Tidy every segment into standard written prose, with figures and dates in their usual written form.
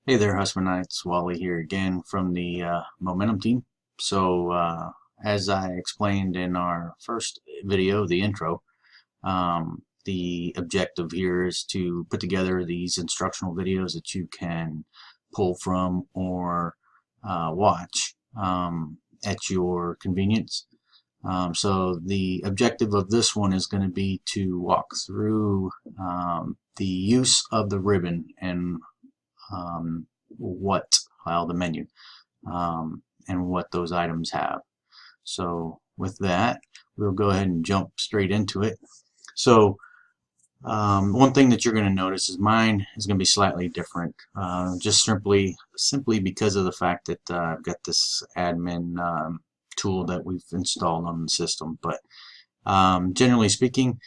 Hey there, Husbandites. Wally here again from the Momentum team. As I explained in our first video, the intro, the objective here is to put together these instructional videos that you can pull from or watch at your convenience. So the objective of this one is going to be to walk through the use of the ribbon and um, the menu, and what those items have. So with that, we'll go ahead and jump straight into it. So one thing that you're going to notice is mine is going to be slightly different, just simply because of the fact that I've got this admin tool that we've installed on the system. But generally speaking,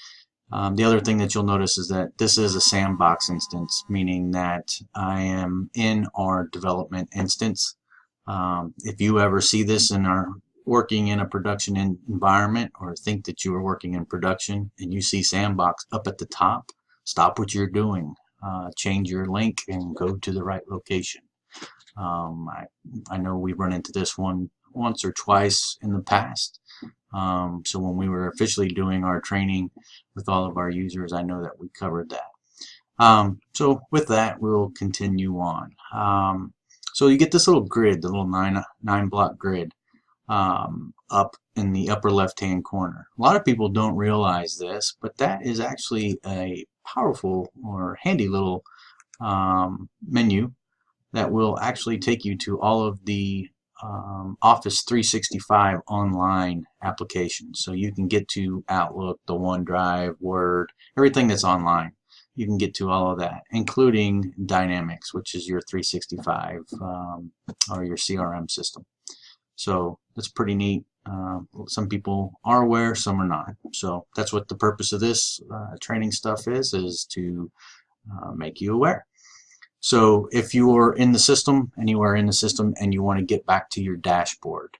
the other thing that you'll notice is that this is a sandbox instance, meaning that I am in our development instance. If you ever see this and are working in a production environment, or think that you are working in production and you see sandbox up at the top, stop what you're doing, change your link and go to the right location. I know we've run into this one once or twice in the past. So when we were officially doing our training with all of our users, I know that we covered that. So with that, we'll continue on. So you get this little grid, the little nine block grid, up in the upper left hand corner. A lot of people don't realize this, but that is actually a powerful or handy little menu that will actually take you to all of the Office 365 online applications. So you can get to Outlook, the OneDrive, Word, everything that's online. You can get to all of that, including Dynamics, which is your 365 or your CRM system. So that's pretty neat. Some people are aware, some are not. So that's what the purpose of this training stuff is to make you aware. So if you're in the system, anywhere in the system, and you want to get back to your dashboard,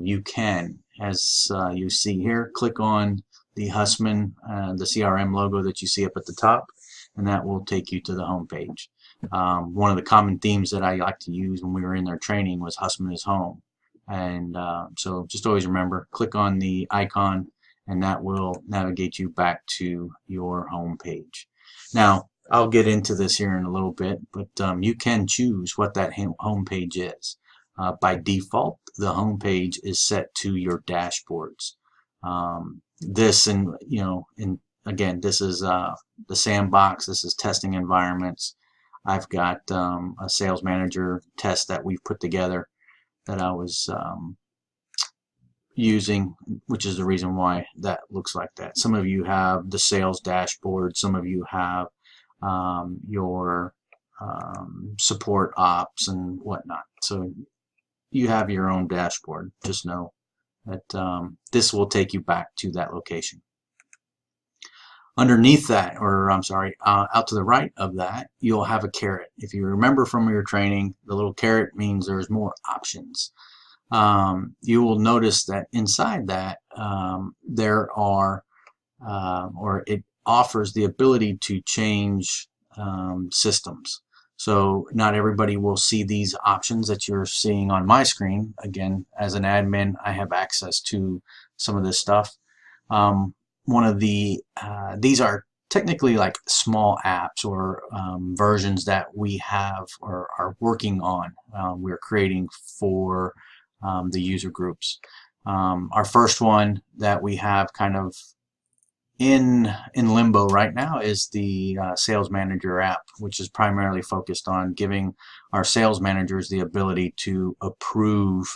you can, as you see here, click on the Hussman, the CRM logo that you see up at the top, and that will take you to the home page. One of the common themes that I like to use when we were in their training was Hussman is home. And so just always remember, click on the icon, and that will navigate you back to your home page. Now, I'll get into this here in a little bit, but you can choose what that home page is. By default, the home page is set to your dashboards. Again, this is the sandbox. This is testing environments. I've got a sales manager test that we've put together that I was using, which is the reason why that looks like that. Some of you have the sales dashboard. Some of you have your support ops and whatnot. So you have your own dashboard. Just know that this will take you back to that location. Underneath that, or I'm sorry, out to the right of that, you'll have a caret. If you remember from your training, the little caret means there's more options. You will notice that inside that there are, or it offers the ability to change systems. So not everybody will see these options that you're seeing on my screen. Again, as an admin, I have access to some of this stuff. One of the these are technically like small apps or versions that we have or are working on. We're creating for the user groups. Our first one that we have kind of in limbo right now is the Sales Manager app, which is primarily focused on giving our sales managers the ability to approve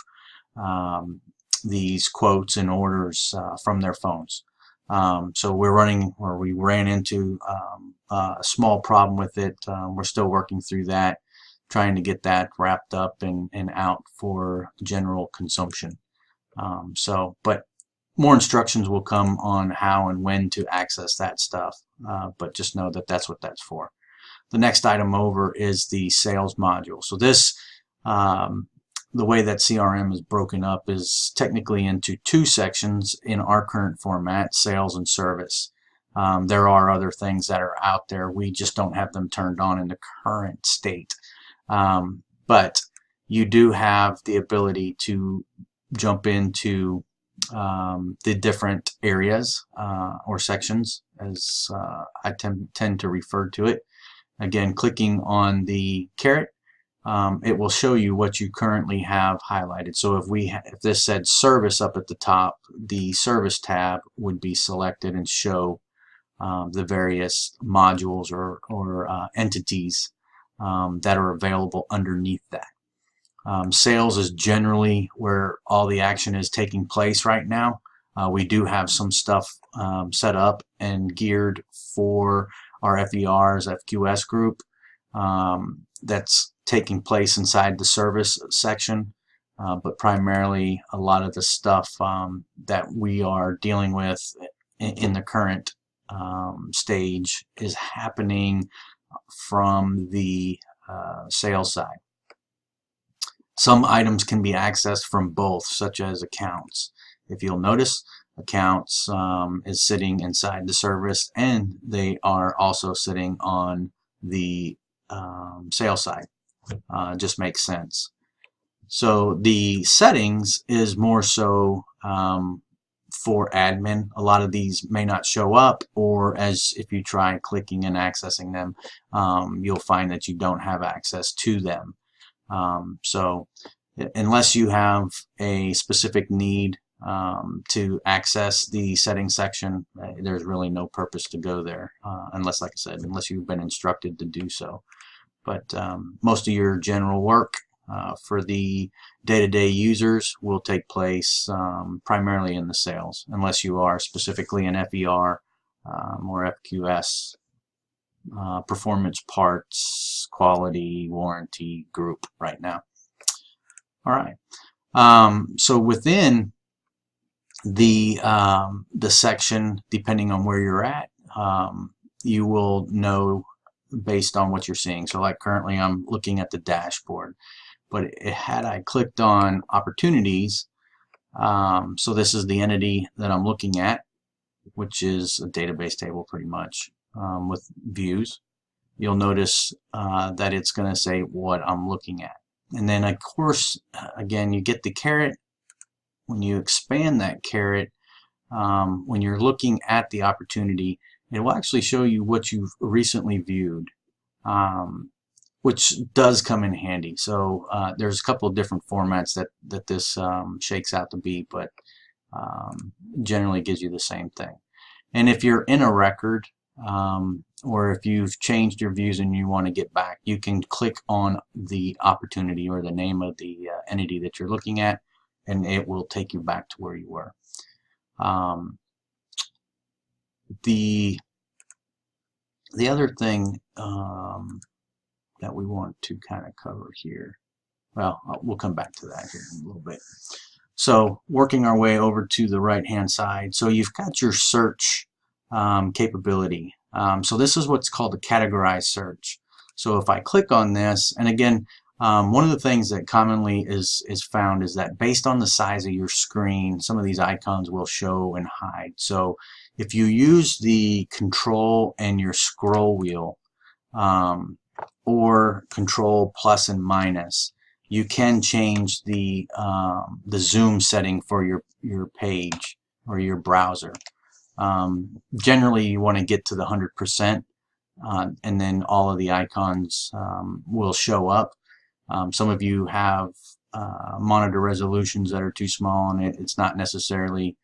these quotes and orders from their phones. So we ran into a small problem with it. We're still working through that, trying to get that wrapped up and out for general consumption. But more instructions will come on how and when to access that stuff, but just know that that's what that's for. The next item over is the sales module. So this, the way that CRM is broken up is technically into two sections in our current format, sales and service. There are other things that are out there. We just don't have them turned on in the current state. But you do have the ability to jump into the different areas or sections, as I tend to refer to it. Again, clicking on the caret, it will show you what you currently have highlighted. So if this said service up at the top, the service tab would be selected and show the various modules or entities that are available underneath that. Sales is generally where all the action is taking place right now. We do have some stuff set up and geared for our FERs, FQS group that's taking place inside the service section, but primarily a lot of the stuff that we are dealing with in the current stage is happening from the sales side. Some items can be accessed from both, such as accounts. If you'll notice, accounts is sitting inside the service, and they are also sitting on the sales side. Just makes sense. So the settings is more so for admin. A lot of these may not show up, or as if you try clicking and accessing them, you'll find that you don't have access to them. So unless you have a specific need to access the settings section, there's really no purpose to go there, unless, like I said, unless you've been instructed to do so. But most of your general work for the day-to-day users will take place primarily in the sales, unless you are specifically an FER or FQS, performance parts, quality, warranty group right now. All right. So within the section, depending on where you're at, you will know based on what you're seeing. So like currently I'm looking at the dashboard, but had I clicked on opportunities, so this is the entity that I'm looking at, which is a database table pretty much with views. You'll notice that it's going to say what I'm looking at. And then of course, again, you get the caret. When you expand that caret, when you're looking at the opportunity, it will actually show you what you've recently viewed, which does come in handy. So there's a couple of different formats that this shakes out to be, but generally gives you the same thing. And if you're in a record, or if you've changed your views and you want to get back, you can click on the opportunity or the name of the entity that you're looking at, and it will take you back to where you were. The other thing that we want to kind of cover here, well, we'll come back to that here in a little bit. So working our way over to the right hand side, so you've got your search capability. So this is what's called a categorized search. So if I click on this, and again, one of the things that commonly is found is that based on the size of your screen, some of these icons will show and hide. So if you use the control and your scroll wheel, or control plus and minus, you can change the zoom setting for your page or your browser. Generally, you want to get to the 100%, and then all of the icons will show up. Some of you have monitor resolutions that are too small, and it's not necessarily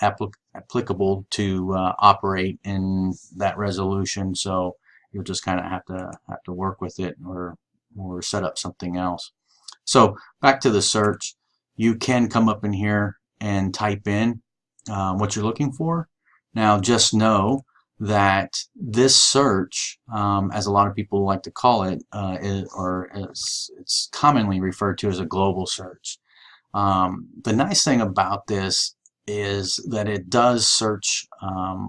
applicable to operate in that resolution. So you'll just kind of have to work with it, or set up something else. So back to the search, you can come up in here and type in what you're looking for. Now just know that this search, as a lot of people like to call it, it's commonly referred to as a global search. The nice thing about this is that it does search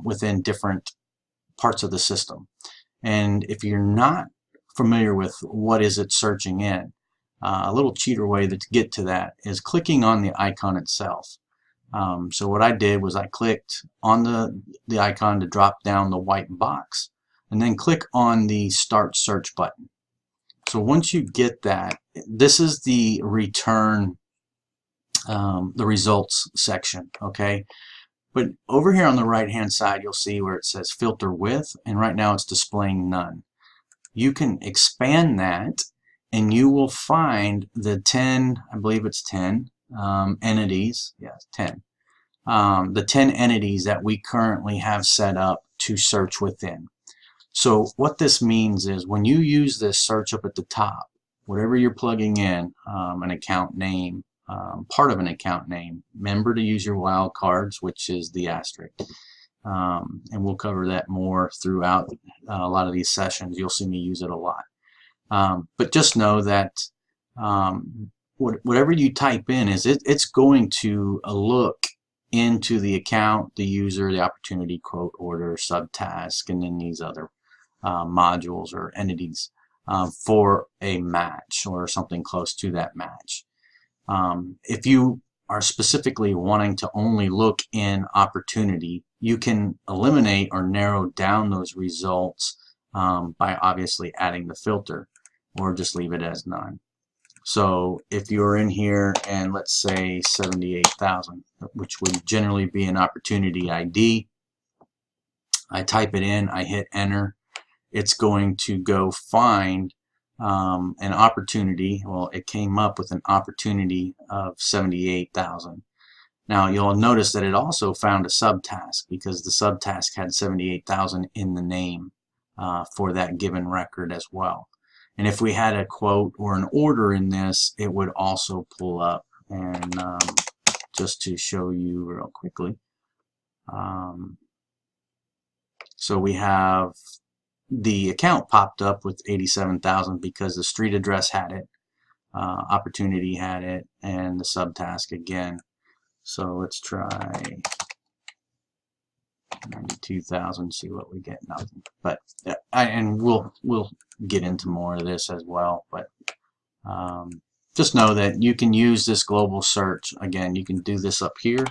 within different parts of the system. And if you're not familiar with what is it searching in, a little cheater way to get to that is clicking on the icon itself. So what I did was I clicked on the icon to drop down the white box, and then click on the Start Search button. So once you get that, this is the return, the results section, okay? But over here on the right hand side, you'll see where it says filter with, and right now it's displaying none. You can expand that and you will find the 10, I believe it's 10 entities, yes, 10. The 10 entities that we currently have set up to search within. So what this means is when you use this search up at the top, whatever you're plugging in, an account name, part of an account name, remember to use your wildcards, which is the asterisk. And we'll cover that more throughout a lot of these sessions. You'll see me use it a lot. But just know that whatever you type in, it's going to look into the account, the user, the opportunity, quote, order, subtask, and then these other modules or entities for a match or something close to that match. If you are specifically wanting to only look in opportunity, you can eliminate or narrow down those results by obviously adding the filter, or just leave it as none. So if you're in here and let's say 78,000, which would generally be an opportunity ID, I type it in, I hit enter, it's going to go find an opportunity. Well, it came up with an opportunity of 78,000. Now you'll notice that it also found a subtask because the subtask had 78,000 in the name for that given record as well. And if we had a quote or an order in this, it would also pull up. And just to show you real quickly, so we have the account popped up with 87,000 because the street address had it, opportunity had it, and the subtask again. So let's try 92,000, see what we get. Nothing. But and we'll get into more of this as well. But just know that you can use this global search. Again, you can do this up here.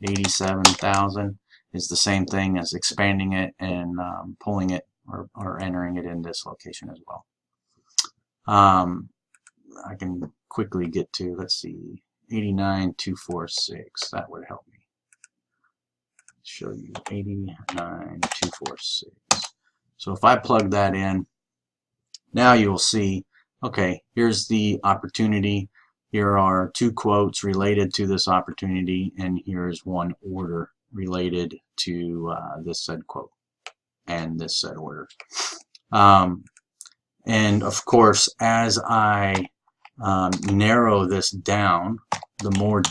87,000 is the same thing as expanding it and pulling it or entering it in this location as well. I can quickly get to, let's see, 89,246. That would help me show you 89,246. So if I plug that in, now you'll see, okay, here's the opportunity. Here are two quotes related to this opportunity, and here's one order related to this said quote and this said order. And of course, as I narrow this down, the more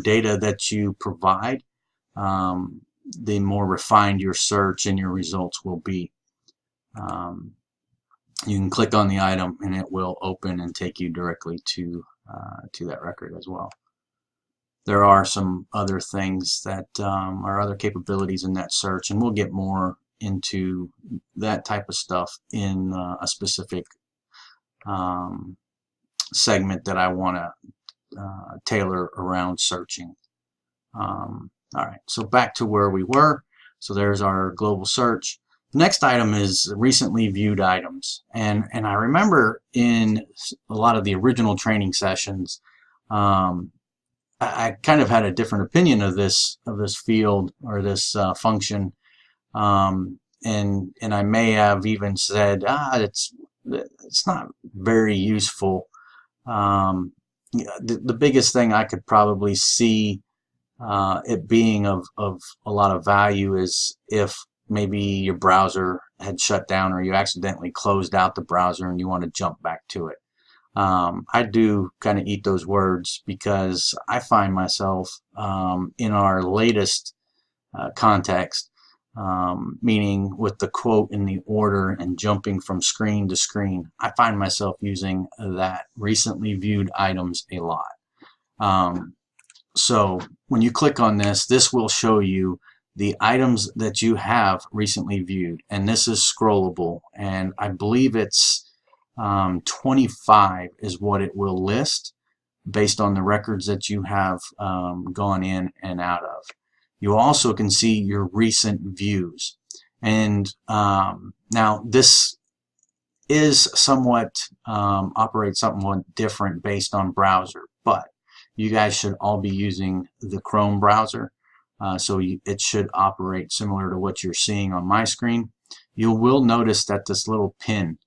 data that you provide, the more refined your search and your results will be. You can click on the item and it will open and take you directly to that record as well. There are some other things that are other capabilities in that search, and we'll get more into that type of stuff in a specific segment that I want to tailor around searching. Alright, so back to where we were. So there's our global search. The next item is recently viewed items, and I remember in a lot of the original training sessions, I kind of had a different opinion of this field or this function, and I may have even said, it's not very useful. The biggest thing I could probably see it being of a lot of value is if maybe your browser had shut down or you accidentally closed out the browser and you want to jump back to it. I do kind of eat those words because I find myself in our latest context, meaning with the quote in the order and jumping from screen to screen, I find myself using that recently viewed items a lot. So when you click on this, this will show you the items that you have recently viewed, and this is scrollable, and I believe it's 25 is what it will list based on the records that you have gone in and out of. You also can see your recent views, and now this is somewhat operates somewhat different based on browser, but you guys should all be using the Chrome browser, so it should operate similar to what you're seeing on my screen. You will notice that this little pin.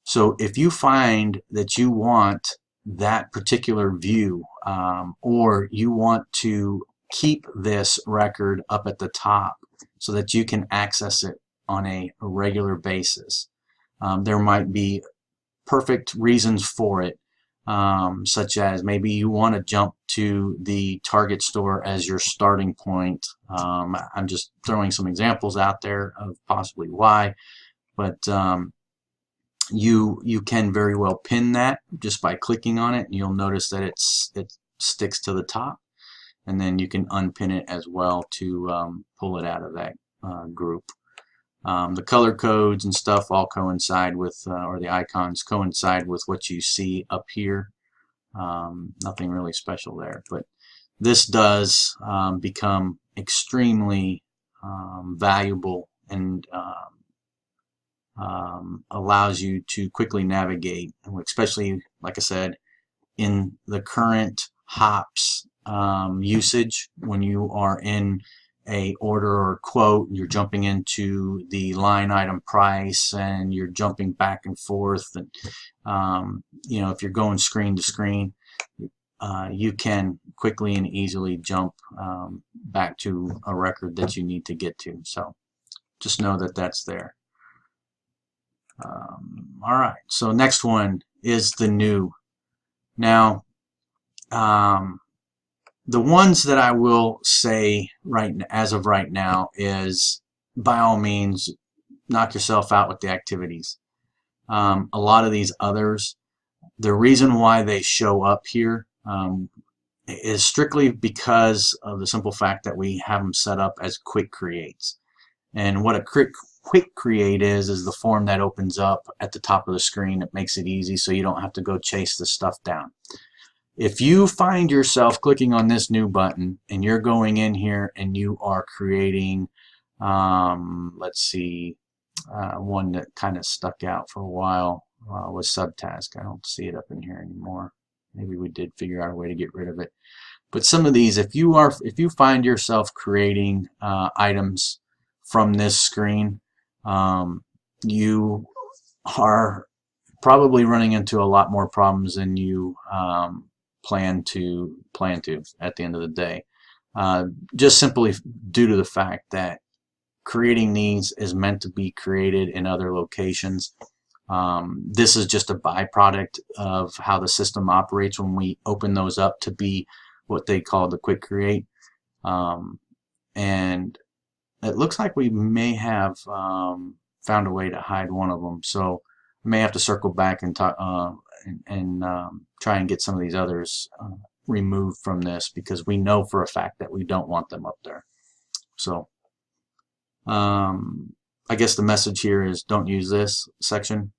So if you find that you want that particular view, or you want to keep this record up at the top so that you can access it on a regular basis, there might be perfect reasons for it, such as maybe you want to jump to the Target store as your starting point. I'm just throwing some examples out there of possibly why, but you can very well pin that just by clicking on it, and you'll notice that it sticks to the top, and then you can unpin it as well to pull it out of that group. The color codes and stuff all coincide with, or the icons coincide with what you see up here. Nothing really special there, but this does become extremely valuable and allows you to quickly navigate, especially, like I said, in the current hops usage. When you are in a order or quote, you're jumping into the line item price and you're jumping back and forth, and you know, if you're going screen to screen, you can quickly and easily jump back to a record that you need to get to. So just know that that's there. All right, so next one is the new. Now, the ones that I will say as of right now is, by all means, knock yourself out with the activities. A lot of these others, the reason why they show up here is strictly because of the simple fact that we have them set up as quick creates. And what a quick create is the form that opens up at the top of the screen. It makes it easy so you don't have to go chase the stuff down. If you find yourself clicking on this new button and you're going in here and you are creating, let's see, one that kind of stuck out for a while was Subtask. I don't see it up in here anymore. Maybe we did figure out a way to get rid of it. But some of these, if you find yourself creating items from this screen, you are probably running into a lot more problems than you plan to at the end of the day, just simply due to the fact that creating these is meant to be created in other locations. This is just a byproduct of how the system operates when we open those up to be what they call the quick create, and it looks like we may have found a way to hide one of them, so we may have to circle back and talk and try and get some of these others removed from this, because we know for a fact that we don't want them up there. So I guess the message here is don't use this section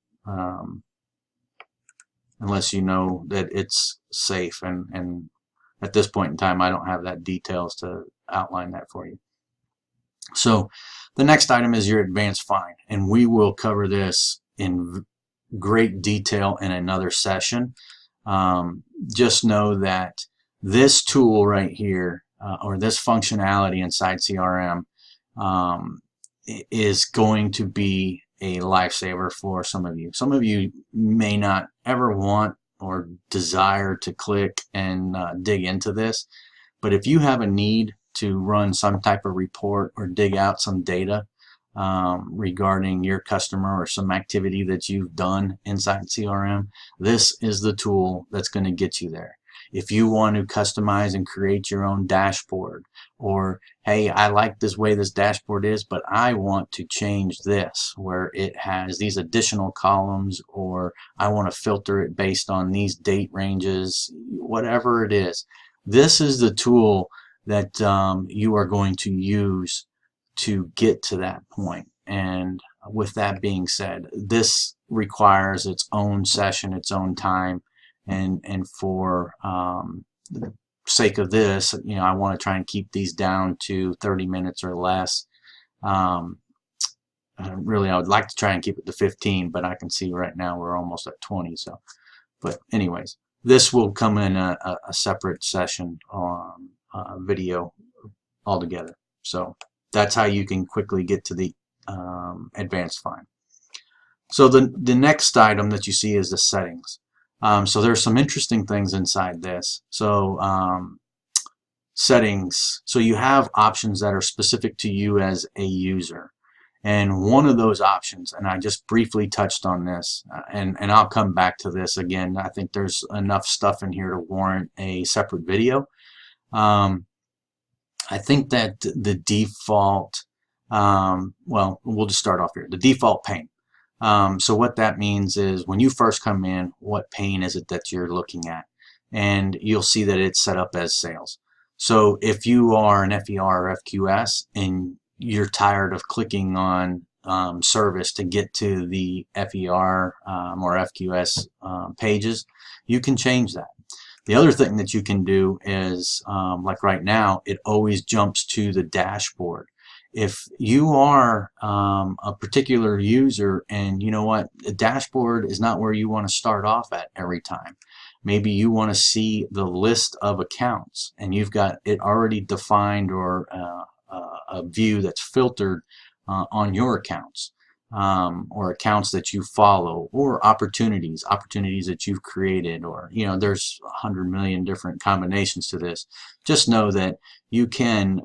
unless you know that it's safe, and at this point in time I don't have that details to outline that for you. So the next item is your advanced find, and we will cover this in great detail in another session. Just know that this tool right here, or this functionality inside CRM, is going to be a lifesaver for some of you. Some of you may not ever want or desire to click and dig into this, but if you have a need to run some type of report or dig out some data regarding your customer or some activity that you've done inside CRM, this is the tool that's going to get you there. If you want to customize and create your own dashboard, or hey, I like this way this dashboard is, but I want to change this where it has these additional columns, or I want to filter it based on these date ranges, whatever it is, this is the tool that you are going to use to get to that point. And with that being said, this requires its own session, its own time, and for the sake of this, you know, I want to try and keep these down to 30 minutes or less. Really, I would like to try and keep it to 15, but I can see right now we're almost at 20. So, but anyways, this will come in a separate session on video altogether. So that's how you can quickly get to the advanced find. So the next item that you see is the settings. So there's some interesting things inside this. So settings. So you have options that are specific to you as a user. And one of those options, and I just briefly touched on this, and I'll come back to this again. I think there's enough stuff in here to warrant a separate video. I think that the default, well, we'll just start off here. The default pane. So what that means is when you first come in, what pane is it that you're looking at? And you'll see that it's set up as sales. So if you are an FER or FQS and you're tired of clicking on service to get to the FER or FQS pages, you can change that. The other thing that you can do is, like right now, it always jumps to the dashboard. If you are a particular user and you know what, the dashboard is not where you want to start off at every time. Maybe you want to see the list of accounts and you've got it already defined, or a view that's filtered on your accounts, or accounts that you follow, or opportunities that you've created, or there's 100 million different combinations to this. Just know that you can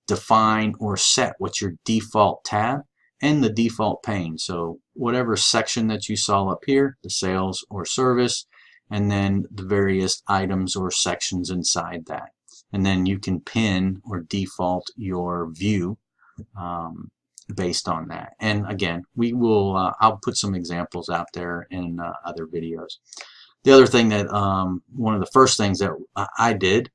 define or set what's your default tab and the default pane. So whatever section that you saw up here, the sales or service, and then the various items or sections inside that. And then you can pin or default your view based on that. And again, we will I'll put some examples out there in other videos. The other thing that one of the first things that I did,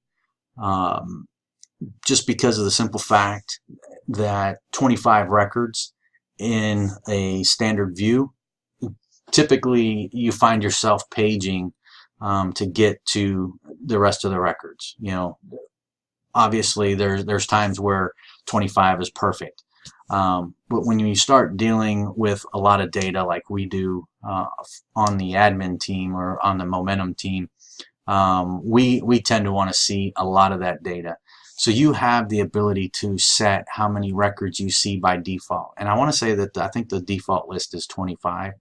just because of the simple fact that 25 records in a standard view, typically you find yourself paging to get to the rest of the records. Obviously there's times where 25 is perfect, but when you start dealing with a lot of data like we do on the admin team or on the momentum team, we tend to want to see a lot of that data. So you have the ability to set how many records you see by default. And I want to say that I think the default list is 25,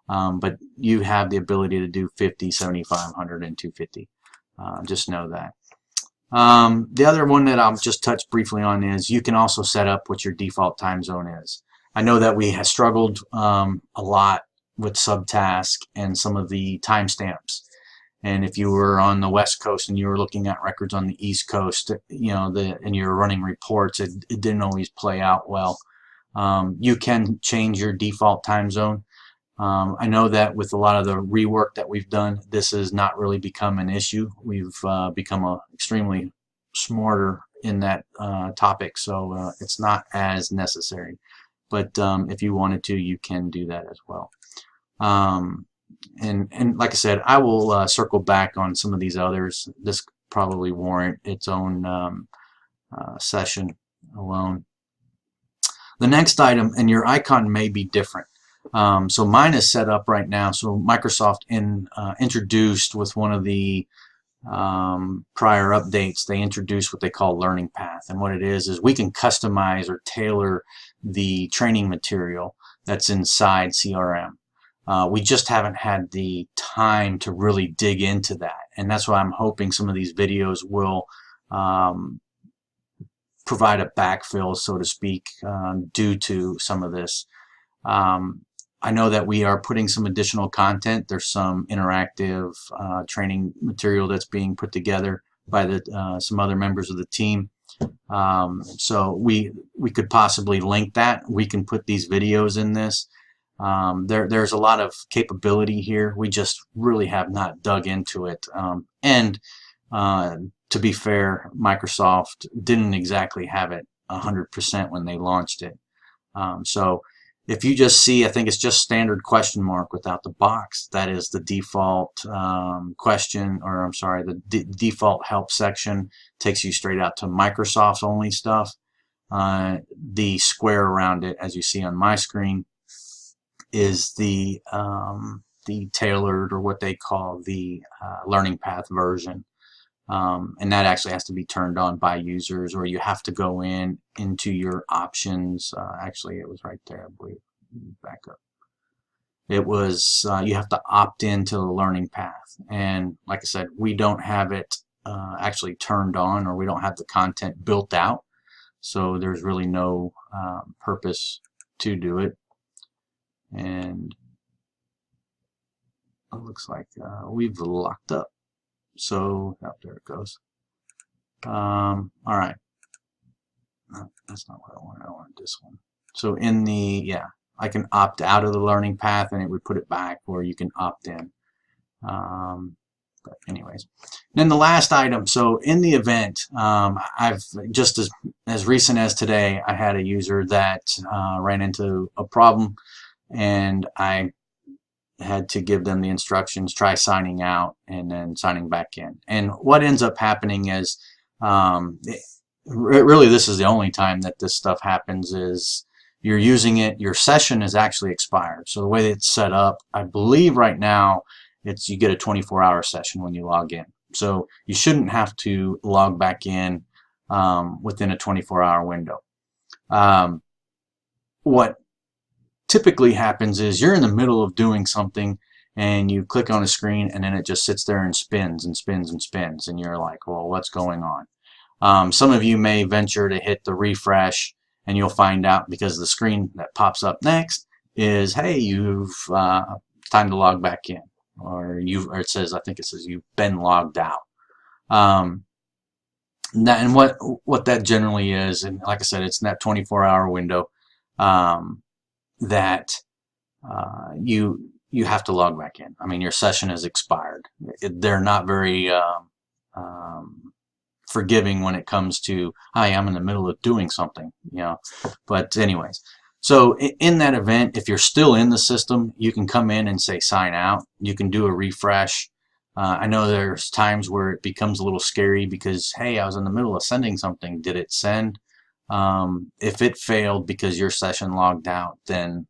but you have the ability to do 50, 75, 100, and 250. Just know that. The other one that I'll just touch briefly on is you can also set up what your default time zone is. I know that we have struggled a lot with Subtask and some of the timestamps. And if you were on the West Coast and you were looking at records on the East Coast, and you were running reports, it didn't always play out well. You can change your default time zone. I know that with a lot of the rework that we've done, this has not really become an issue. We've become extremely smarter in that topic, so it's not as necessary. But if you wanted to, you can do that as well. And like I said, I will circle back on some of these others. This probably warrant its own session alone. The next item, and your icon may be different. So mine is set up right now. So Microsoft introduced with one of the prior updates, they introduced what they call Learning Path. And what it is we can customize or tailor the training material that's inside CRM. We just haven't had the time to really dig into that, and that's why I'm hoping some of these videos will provide a backfill, so to speak, due to some of this. I know that we are putting some additional content. There's some interactive training material that's being put together by some other members of the team. So we could possibly link that. We can put these videos in this. There's a lot of capability here. We just really have not dug into it. And to be fair, Microsoft didn't exactly have it 100% when they launched it. So if you just see, I think it's just standard question mark without the box. That is the default question, or I'm sorry, the default help section takes you straight out to Microsoft's only stuff. The square around it, as you see on my screen, is the tailored, or what they call the learning path version. And that actually has to be turned on by users, or you have to go into your options. Actually, it was right there, I believe. Back up. It was you have to opt into the learning path, and like I said, we don't have it actually turned on, or we don't have the content built out, so there's really no purpose to do it. And it looks like we've locked up. So, oh, there it goes. All right. No, that's not what I want. I want this one. So in the, yeah, I can opt out of the learning path and it would put it back, or you can opt in. But anyways, then the last item. So in the event, I've just as recent as today, I had a user that ran into a problem, and I had to give them the instructions, try signing out and then signing back in. And what ends up happening is, really this is the only time that this stuff happens, is you're using it, your session is actually expired. So the way it's set up, I believe right now, it's you get a 24-hour session when you log in. So you shouldn't have to log back in within a 24-hour window. What typically happens is you're in the middle of doing something and you click on a screen and then it just sits there and spins and spins and spins, and you're like, well, what's going on? Some of you may venture to hit the refresh, and you'll find out, because the screen that pops up next is, hey, you've time to log back in, or it says, I think it says you've been logged out. And what that generally is, and like I said, it's in that 24-hour window that you have to log back in. I mean, your session has expired. They're not very forgiving when it comes to, hi, I'm in the middle of doing something, you know. But anyways, so in that event, if you're still in the system, you can come in and say sign out. You can do a refresh. I know there's times where it becomes a little scary because, hey, I was in the middle of sending something. Did it send? If it failed because your session logged out, then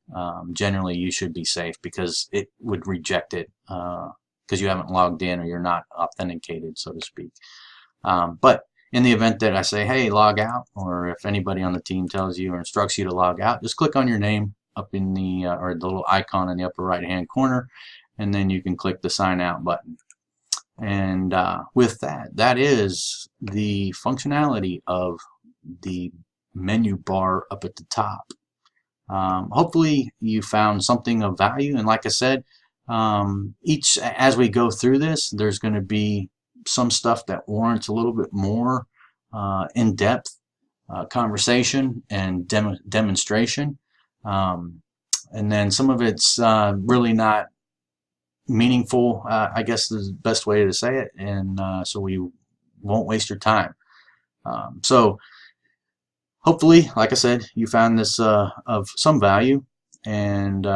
generally you should be safe, because it would reject it because you haven't logged in, or you're not authenticated, so to speak. But in the event that I say, hey, log out, or if anybody on the team tells you or instructs you to log out, just click on your name up in the, or the little icon in the upper right hand corner, and then you can click the sign out button. And with that, that is the functionality of the menu bar up at the top. Hopefully you found something of value, and like I said, as we go through this, there's going to be some stuff that warrants a little bit more in-depth conversation and demonstration, and then some of it's really not meaningful, I guess is the best way to say it, and so we won't waste your time. So hopefully, like I said, you found this of some value, and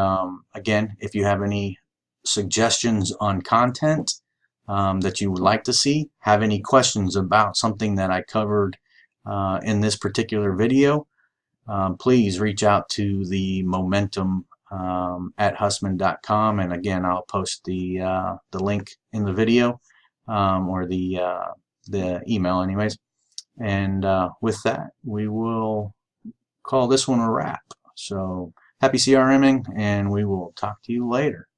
again, if you have any suggestions on content that you would like to see, have any questions about something that I covered in this particular video, please reach out to the Momentum at Hussman.com, and again, I'll post the link in the video, or the email anyways. And with that, we will call this one a wrap. So happy CRMing, and we will talk to you later.